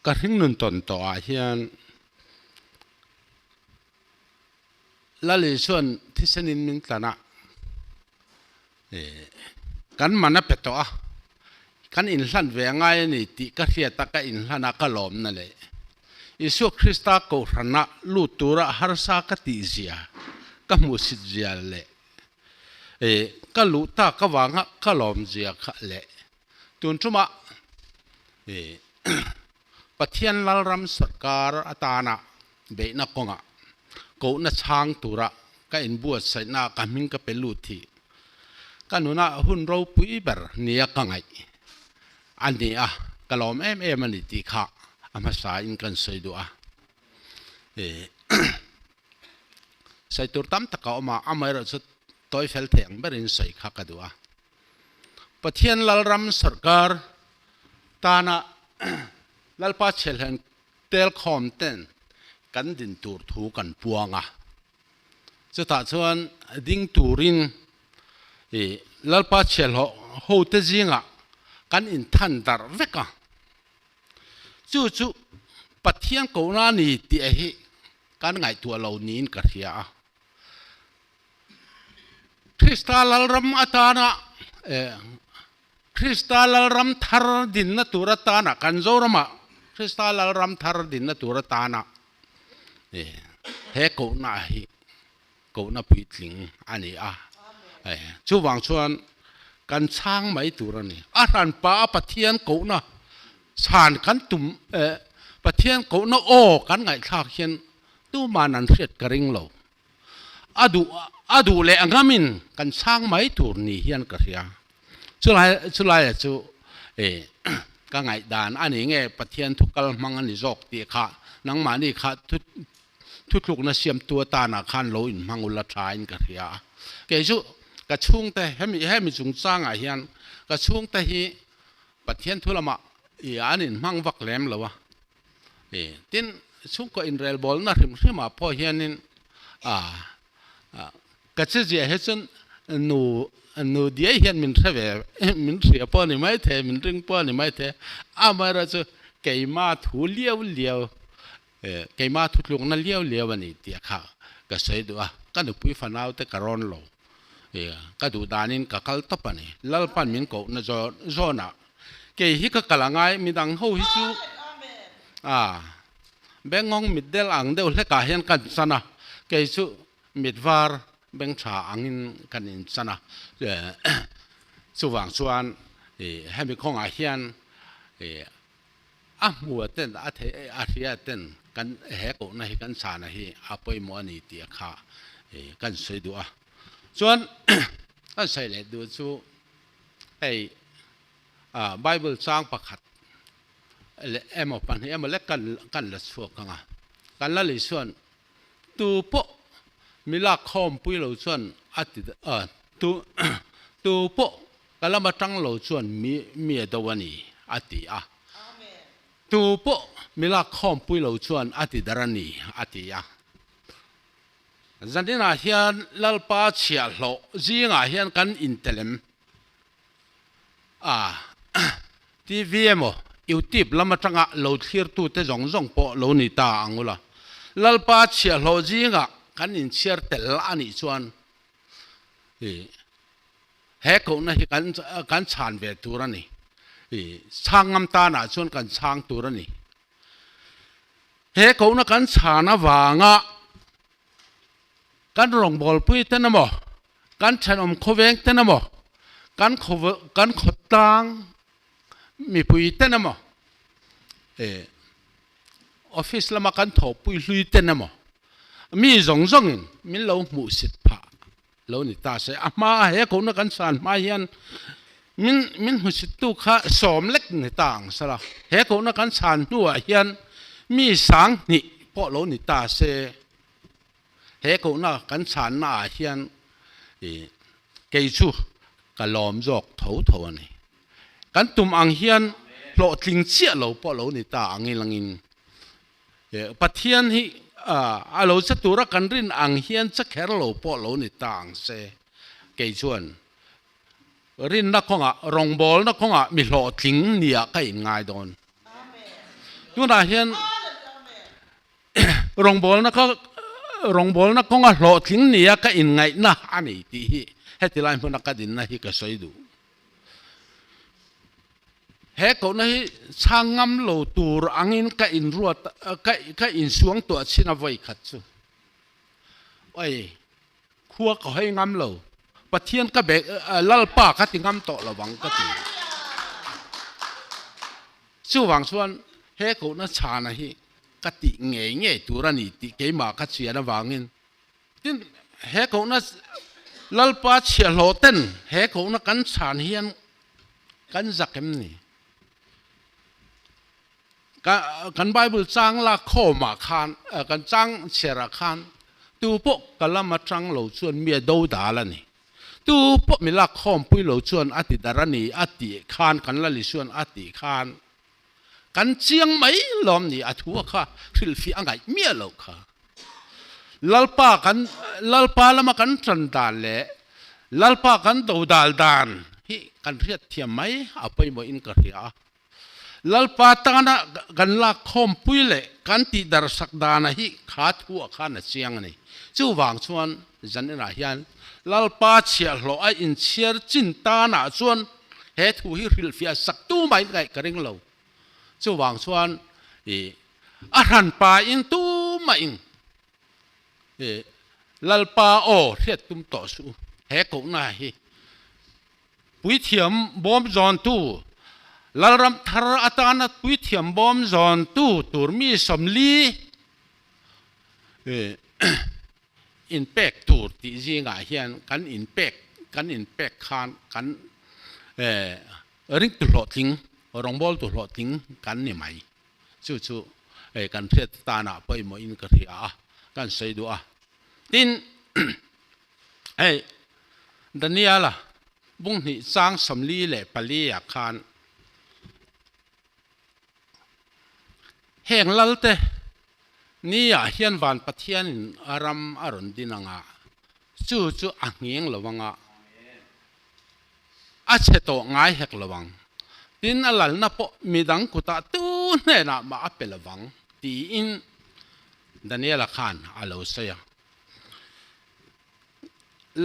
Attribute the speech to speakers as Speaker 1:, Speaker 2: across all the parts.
Speaker 1: ก็ถึงนุนตนต่อเฮียนละเลยส่วนที่สนินมิงตนะกันมันนับเป็ดตัวกันอินสันเวงไงนี่ติก็เสียตะกันอินสันก็หลอมนั่นแหละอิสุคริสต์ก็รันลูตัวระฮาร์ซากติเซียก็มุสิเซียเลยก็ลูตาก็วางก็หลอมเซียเลยตุนจุมาประเทศลาลัมสการอัตานะเบนักกงะกูน่ะช้างตัวระก็อินบัวใส่หน้าก็มิงก็เป็นลูทีก็หนูน่ะหุ่นเราปุยเบอร์เนี่ยก็ไงอันนี้ก็ลอมมันนี่ตีข้าอามาสายอินกันใส่ดูใส่ตัวตั้มตะก้ามาอามาเราจะตัวเฟลเทียงเบอร์อินใส่ข้าก็ดูประเทศลาลัมสการตานะลัลปาเชลเฮนเตลคอมเทนกันดินตูร์ทูกันปวงจะตัดส่วนดิ้งตูรินลัลปาเชลโฮเตจิงกันอินทันดาร์เวกจู่ๆประเทศกูน่านี่ที่กันไงตัวเรานี้นกันเสียคริสตัลลัมอัตานะคริสตัลลัมทาร์ดินนัตุรตานะกันโจรมาคริสตัลลัมทาร์ดินนัตุรตานะเฮกูน่ากูน่าพิจลิงอันนี้จู่วางชวนกันช่างไม่ตัวนี่รันป้าประเทศกูน่ะสานกันตุ่มประเทศกูน่ะโอ้กันไงข้าเขียนตู้มานันเสียดกระริงเราดูเลยงามินกันช่างไม่ตัวนี่เฮียนกระเสียสุดท้ายจู่ก็ไงด่านอันนี้ไงประเทศทุกกลมังอันนี้จอกตีข้านังมานี่ข้าทุกลูกน่ะเสียมตัวตาหน้าขันโลอินมังอุลทายนกระเสียเกี่ยจู่กระช่วงแต่ให้มีจุงสร้างเฮียนกระช่วงแต่ฮีประเทศทุลมาอันนี้มังวักแหลมหรอวะทีนช่วงก็อินเรลบอลน่ะถึงมาพอเฮียนินก็จะเจอให้จนนูเดียเฮียนมินเสวยมินเสียป้อนี่ไม่เทมินริงป้อนี่ไม่เทมาเราจะเกี่ยมาถูเลี้ยวเกี่ยมาทุกลูกนั่นเลี้ยววันนี้เดียข้าก็ใส่ดูก็ดูปุยฟันเอาแต่กระร้อนโลก็ดูดานินก็คัลตับนี่ลัลปันมินก็น่ะจอน่ะเกี่ยฮิก็กำลังไงมีดังหูฮิจูเบงงมิดเดลอังเดลเล็กเฮียนกันซะนะเกี่ยจูมิดวาร์เบงชาอังอินกันอินซะนะสุวรรณส่วนให้มีของอาเฮียนหัวเต้นอาเทียเต้นกันเฮกุนะฮิกันสานะฮิไปมัวนี่เตียข้ากันสวยดูส่วนก็ใส่เลยดูจู่ไบเบิลสร้างประคัดปันเล็กกันละส่วนกันละเลยส่วนตูปมิลาคอมปุยเราส่วนตูปกันละมาตั้งเราส่วนมีตัววันนี้ตูปมิลาคอมปุยเราส่วนดารานีจันทินาเฮียนลัลปาเชียโลจีงาเฮียนกันอินเทลมทีวีโมยูทูบละมาจังโหลดเทียร์ตู้เตจงปอโหลนิตาอังุละลัลปาเชียโลจีงากันอินเชียร์เตลอันนี้ส่วนเฮกุนะฮิกันชานเวตัวนี่ช่างงามตาหนาส่วนกันช่างตัวนี่เฮกุนะกันชานะวางกันรองบอลปุยเต้นมั้กันฉันขวงเต้นมั้กันขดตังมีปุยเต้นมั้ออฟฟิศละมากันถอปุยลุยเต้นมั้มีจงมีเราหมู่สิทธิ์ผาเรานี่ตาเสียมาเฮ้คนนักกันสานมาเฮียนมินหมู่สิทธิ์ตู้ข้าสมเล็กในต่างสละเฮ้คนนักกันสานตัวเฮียนมีสังนี่เพราะเรานี่ตาเสียเฮกุน่ะกันสานน่าเฮียนเกี่ยจูกันล้อมจอกเท่านี่กันตุ่มอังเฮียนโปรดลิงเชี่ยเราเพราะเรานี่ตาอังอินลังอินปัทเทียนที่เราจะตัวรักกันรินอังเฮียนจะแค่เราเพราะเรานี่ตาอังเสเกี่ยชวนรินนักของรองบอลนักของมีโปรดลิงเนี่ยก็ยังไงโดน tu na hian rong bol na ko nga hlo thing nia ka in ngai na ani ti hi hetilai mun ka din na hi ka soidu he ko na hi changam lo tur angin ka in ruat ka in suang to china voi khat chu oi khua ko hai ngam lo pathian ka be lalpa ka ti ngam to lawang ka ti chu wang chuan he ko na cha na hi ka ti nge turani ti ke ma ka chia na wangin tin he ko na lalpa chia lo ten he ko na kan chan hian kan zakem ni kan bible chang la kho ma khan kan chang chera khan tu po kalama chang lo chuan mi do da la ni tu po mi la khom pui lo chuan ati darani ati khan kan la li chuan ati khan kan chiang mai lom ni athua kha thil fi angai mi lo kha lalpa lama kan tran dan le lalpa kan do dal dan hi kan riat thiam mai apai mo in ka ria lalpa tana kan la khom pui le kan ti dar sak dana hi kha thua kha na chiang ni chu wang chuan zan na hian lalpa chia hlo ai in chiar chin ta na chuan he thu hi ril fia sak tu mai ngai ka ring lo chu wang chuan a ran pa in tu ma in lalpa o riat tum to su he ko na hi pui thiam bom zon tu lalram thar atana pui thiam bom zon tu turmi somli in pek tur ti zinga hian kan in pek khan kan ring tu lo ting rong bol tu lo ting kan ni mai chu kan phet ta na poi mo in ka ria kan sei du a tin daniela bung ni sang somli le pali ya khan heng lalte ni ya hian van pathian aram aron dinanga chu angieng lawanga a cheto ngai hek lawang tin alal na po midang kuta tu ne na ma apelawang ti in daniela khan alo saya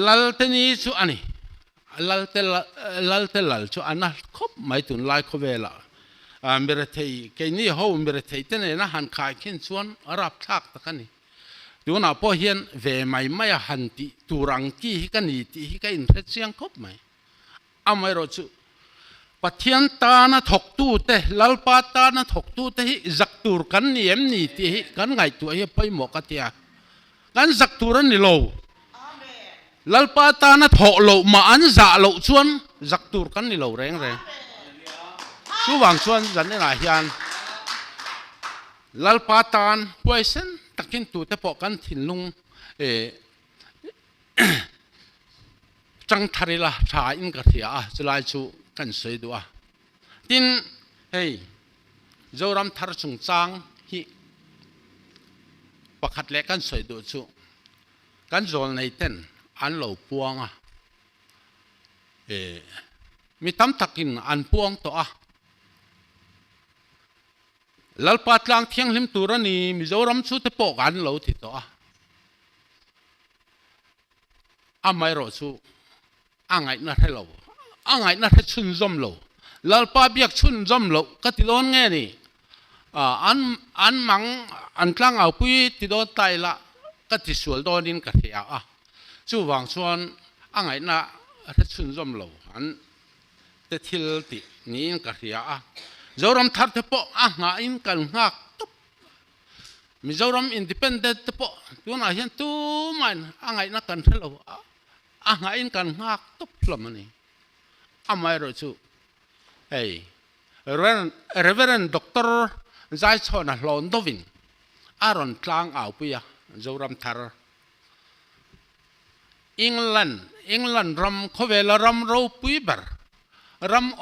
Speaker 1: lalte ni chu ani lalte lal chu ana khop mai tun lai khovela mera thei ke ni ho mera thei te ne na han khai khin chuan arap thak ta kani tuna po hian ve mai han ti turang ki hi kani ti hi ka in the chiang khop mai amai ro chu pathian ta na thok tu te lalpa ta na thok tu te hi zak tur kan ni em ni ti hi kan ngai tu hi pai mo ka tia kan zak tur an ni lo lalpa ta na thok lo ma an za lo chuan zak tur kan ni lo reng chu wang chuan zan na hian lalpa tan poisen takin tu te po kan thin lung chang tharila tha in ka thia chulai chu kan sei du a tin hei zoram thar chung chang hi pakhat le kan sei du chu kan zol nei ten an lo puanga mi tam takin an puang to a lalpa tlang thiang lim turani mizoram chu te po kan lo thi to a amai ro chu angai na thelo angai na the chun zom lo lalpa biak chun zom lo ka ti lon nge ni an mang an tlang au pui ti do tai la ka ti sual do nin ka thia a chu wang chuan angai na the chun zom lo an te thil ti nin ka thia a zoram thar te po nga in kan ngak tup mizoram independent te po tuna hian tu man angai na kan thelo nga in kan ngak tup hlomani amai ro chu hey reverend doctor zai chona hlon dovin aron tlang au puya zoram thar England ram khovela ram ro puiber ram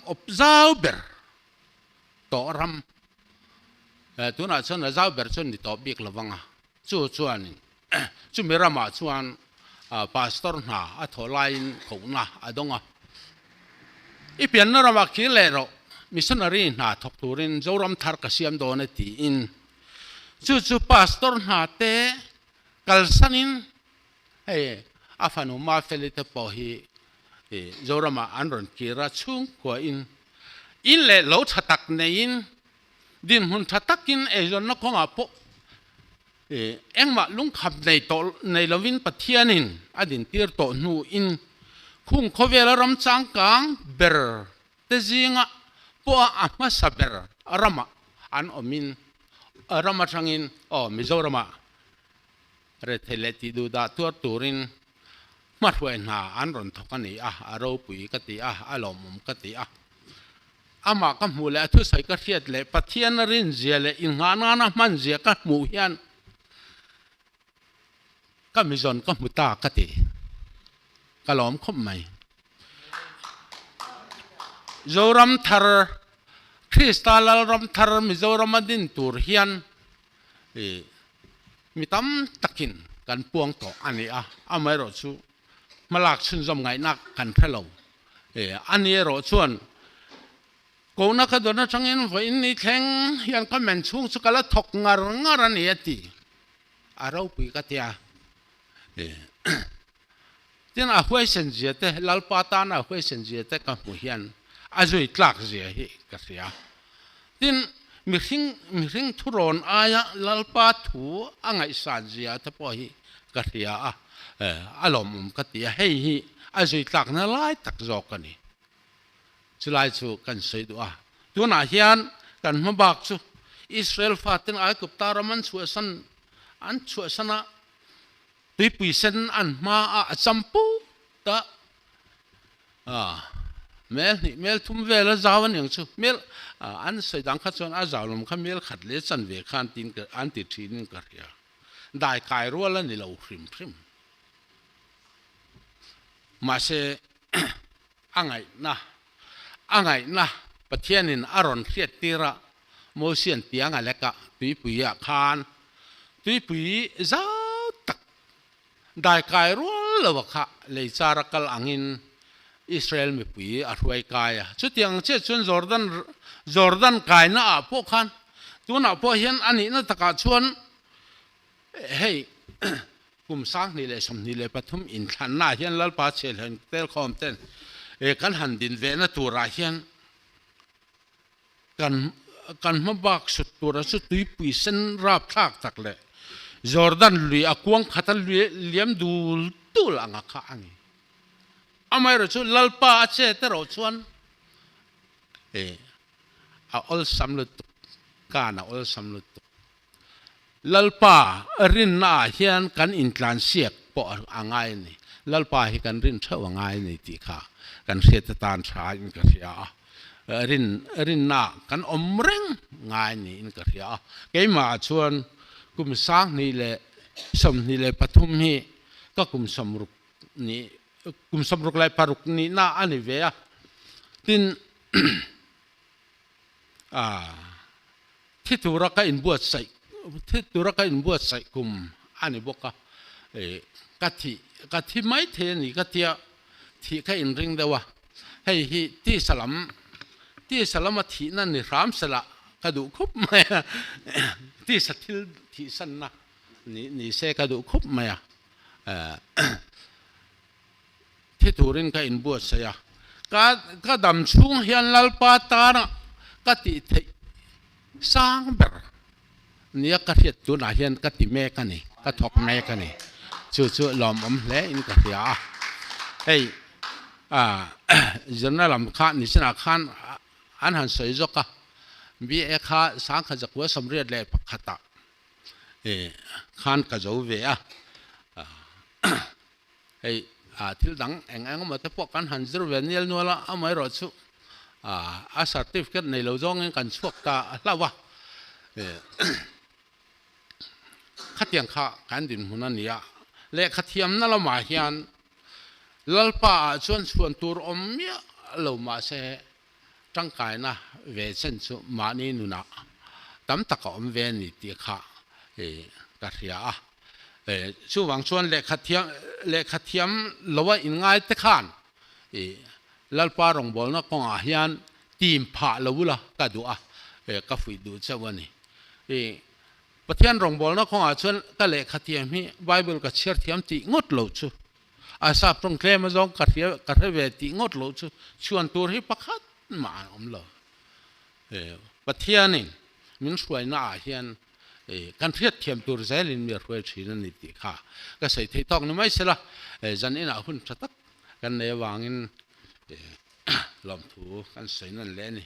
Speaker 1: op zau ber to ram tuna chon zau ber chon ni to bik lawanga chuan chu mirama chuan pastor na a tholain khona adonga ipian na rama ki le ro missionary na thok turin zoram thar ka siam do na ti in chu pastor na te kalsanin hey afanu ma felite po hi zorama anron kira chung ko in le lo thatak nei in din hun thatakin e zon na konga po engma lung khap nei to nei lovin pathianin adin tir to nu in khung khowela ram changkang ber te zinga po ama saber arama an omin arama changin mizorama re theleti du da tur turin matwen na anron thokani aro pui kati alomum kati ama ka mule thu sai ka thiat le pathian rin ziale in ngana na man zia ka mu hian ka mizon ka muta kati kalom khom mai zoram thar kristal ram thar mizoram din tur hian mitam takin kan puang to ani amai ro chu malak chun zom ngai nak kan phelo ani ro chuan ko na ka dona changin voin ni thleng hian ka men chung chu kala thok ngar ani ati aro pui ka tia tin a huai sen zia te lalpa ta na huai sen zia te ka mu hian azui tlak zia hi ka sia tin mi hring thuron aya lalpa thu angai san zia te po hi ka sia alom ka tia hei hi azui tlak na lai tak zok ani chulai chu kan sei du tu na hian kan mabak chu Israel fatin ai kup taraman chu san an chu sana tui pui sen an ma a champu ta mel thum vela zawan yang chu mel an sei dang kha chon a zawlum kha mel khat le chan ve khan tin ka an ti thin ka ria dai kai ro la ni lo hrim ma se angai na pathianin aron khiat tira mo sian tiang aleka tui pui a khan tui pui zau tak dai kai ro lo kha le charakal angin Israel mi pui a ruai kaya chu tiang che chun Jordan kai na a po khan tu na po hian ani na taka chuan hey kum sang ni le som ni le pathum in than na hian lalpa chel hen tel khom ten kan han din ve na tura hian kan mabak sut tura su tui pui sen rap thak tak le Jordan lui akuang khatal lui liam dul tul anga kha angi amai ro chu lalpa che te ro chuan a ol samlut kana ol samlut lalpa rin na hian kan intlan siak po angai ni lalpa hi kan rin thaw angai ni ti kha kan set tan tha in ka sia rin na kan omreng ngai ni in ka sia ke ma chuan kum sang ni le som ni le pathum hi ka kum samruk lai paruk ni na ani ve tin thitura ka in buat sai kum ani boka kathi mai the ni katia thi ka in ring dewa hei hi ti salam thi na ni ram sala ka du khup mai ti sathil thi san na ni se ka du khup mai thiturin ka in buat saya ka dam chung hian lalpa ta na ka ti thei sang ber nia ka hiat tu na hian ka ti me ka ni ka thok me ka ni chu lom le in ka ria hey journalam kha ni sina khan an han soi zoka bi e kha sang kha jakwa samriat le pakhata khan ka zo ve hey thil dang eng ma te pok kan han zir ve nial nuala amai ro chu a certificate nei lo zong en kan chuak ta lawa khatiang kha kan din hunania le khathiam na la ma hian lalpa chuan tur omya lo ma se tangkai na ve chen chu ma ni nuna tam taka om ve ni ti kha ka ria chu wang chuan le khathiam lowa in ngai te khan lalpa rong bol na kong a hian ทีมผ่าเราวุละก็ดูก็ฝึกดูเจ้าวันนี้ประเทศรองบอลนะของอาชญ์ก็เลยขัดเทียมที่ไบเบิลก็เชื่อเทียมที่งดเหลวชูอาซาตรงเคลมจงขัดเทียมเวทีงดเหลวชูชวนตัวที่ประคัดมาเลยประเทศนี้มันสวยน่าเห็นการเทียบเทียมตัวเซลินมีรวยชีนนิติค่ะก็ใส่ที่ต้องนี่ไม่ใช่ละจันนี่นะคุณชัดกันในวางอินลำถูกันใส่นั่นแหละนี่